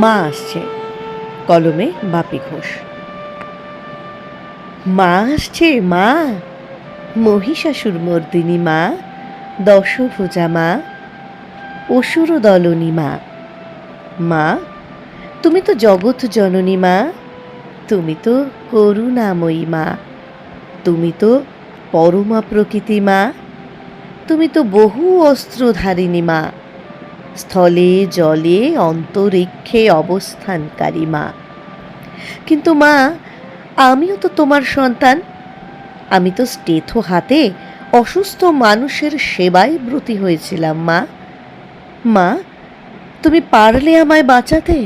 মা আসছে, কলমে বাপি ঘোষ। মা আসছে, মা, মহিষাসুর মর্দিনী মা, দশভুজা মা, অসুর দলনী মা। মা, তুমি তো জগৎ জননী মা, তুমি তো করুণাময়ী মা, তুমি তো পরমা প্রকৃতি মা, তুমি তো বহু অস্ত্রধারিণী মা, স্থলে জলে অন্তরিক্ষে অবস্থানকারী মা। কিন্তু মা, আমিও তো তোমার সন্তান। আমি তো স্টেথো হাতে অসুস্থ মানুষের সেবায় ব্রতী হয়েছিলাম মা। মা, তুমি পারলে আমায় বাঁচাতে?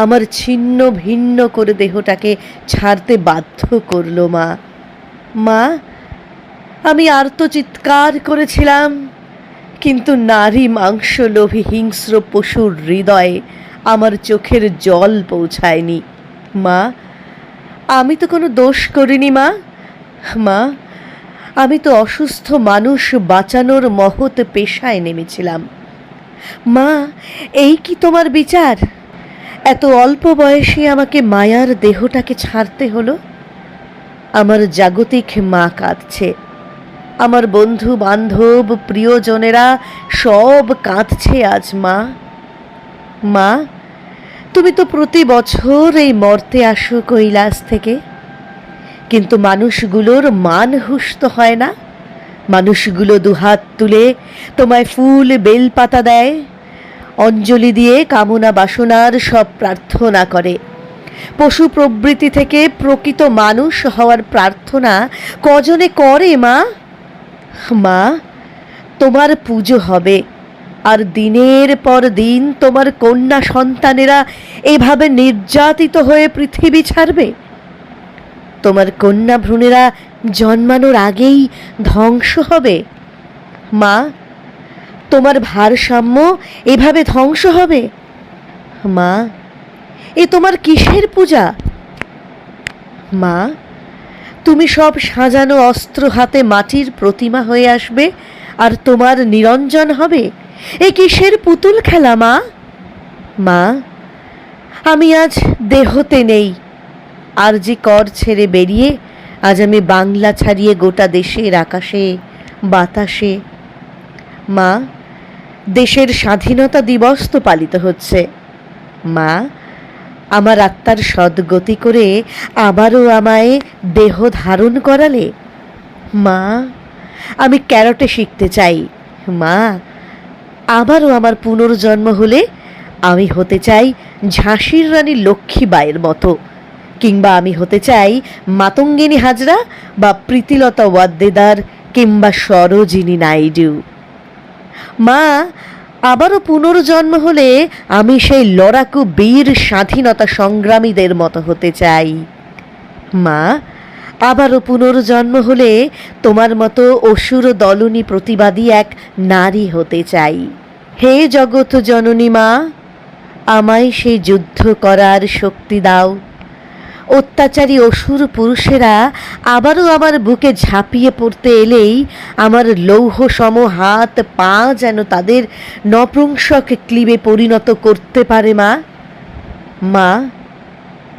আমার ছিন্ন ভিন্ন করে দেহটাকে ছাড়তে বাধ্য করলো মা। মা, আমি আর্তচিৎকার করেছিলাম, কিন্তু নারী মাংসলোভী হিংস্র পশুর হৃদয়ে আমার চোখের জল পৌঁছায়নি। মা, আমি তো কোনো দোষ করিনি মা। মা, আমি তো অসুস্থ মানুষ বাঁচানোর মহৎ পেশায় নেমেছিলাম। মা, এই কি তোমার বিচার? এত অল্প বয়সে আমাকে মায়ার দেহটাকে ছাড়তে হলো। আমার জাগতিক মা কাঁদছে, আমার বন্ধু বান্ধব প্রিয়জনেরা সব কাঁদছে আজ মা। মা, তুমি তো প্রতি বছর এই মর্তে আসো কৈলাস থেকে, কিন্তু মানুষগুলোর মান হুষ্ট হয় না। মানুষগুলো দুহাত তুলে তোমায় ফুল বেলপাতা দেয়, অঞ্জলি দিয়ে কামনা বাসনার সব প্রার্থনা করে। পশু প্রবৃত্তি থেকে প্রকৃত মানুষ হওয়ার প্রার্থনা কজনে করে মা? মা, তোমার পুজো হবে, আর দিনের পর দিন তোমার কন্যা সন্তানেরা এভাবে নির্যাতিত হয়ে পৃথিবী ছাড়বে। তোমার কন্যা ভ্রূণেরা জন্মানোর আগেই ধ্বংস হবে। মা, তোমার ভারসাম্য এভাবে ধ্বংস হবে। মা, এ তোমার কিসের পূজা? মা, তুমি সব সাজানো অস্ত্র হাতে মাটির প্রতিমা হয়ে আসবে, আর তোমার নিরঞ্জন হবে। এ কিসের পুতুল খেলা মা? মা, আমি আজ দেহতে নেই, আর যে কর ছেড়ে বেরিয়ে আজ আমি বাংলা ছাড়িয়ে গোটা দেশের আকাশে বাতাসে। মা, দেশের স্বাধীনতা দিবস তো পালিত হচ্ছে। মা, আমার আত্মার সদ্গতি করে আবারও আমায় দেহ ধারণ করালে। মা, আমি ক্যারাটে শিখতে চাই। মা, আবারও আমার পুনর্জন্ম হলে আমি হতে চাই ঝাঁসির রানী লক্ষ্মীবাইয়ের মতো, কিংবা আমি হতে চাই মাতঙ্গিনী হাজরা বা প্রীতিলতা ওয়াদ্দেদার কিংবা সরোজিনী নাইডু। মা, আবারও পুনর্জন্ম হলে আমি সেই লড়াকু বীর স্বাধীনতা সংগ্রামীদের মতো হতে চাই। মা, আবারও পুনর্জন্ম হলে তোমার মতো অসুর দলনী প্রতিবাদী এক নারী হতে চাই। হে জগৎ জননী মা, আমায় সেই যুদ্ধ করার শক্তি দাও। অত্যাচারী অসুর পুরুষেরা আবারও আমার বুকে ঝাঁপিয়ে পড়তে এলেই আমার লৌহ সম হাত পা যেন তাদের নপুংসক ক্লিবে পরিণত করতে পারে মা। মা,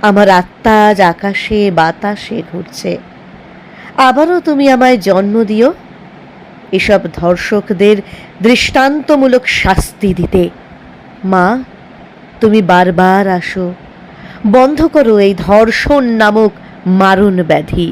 আমার আত্মা আজ আকাশে বাতাসে ঘুরছে। আবারও তুমি আমায় জন্ম দিও এসব ধর্ষকদের দৃষ্টান্তমূলক শাস্তি দিতে। মা, তুমি বারবার আসো, বন্ধ করো এই ধর্ষণ নামক মারণ ব্যাধি।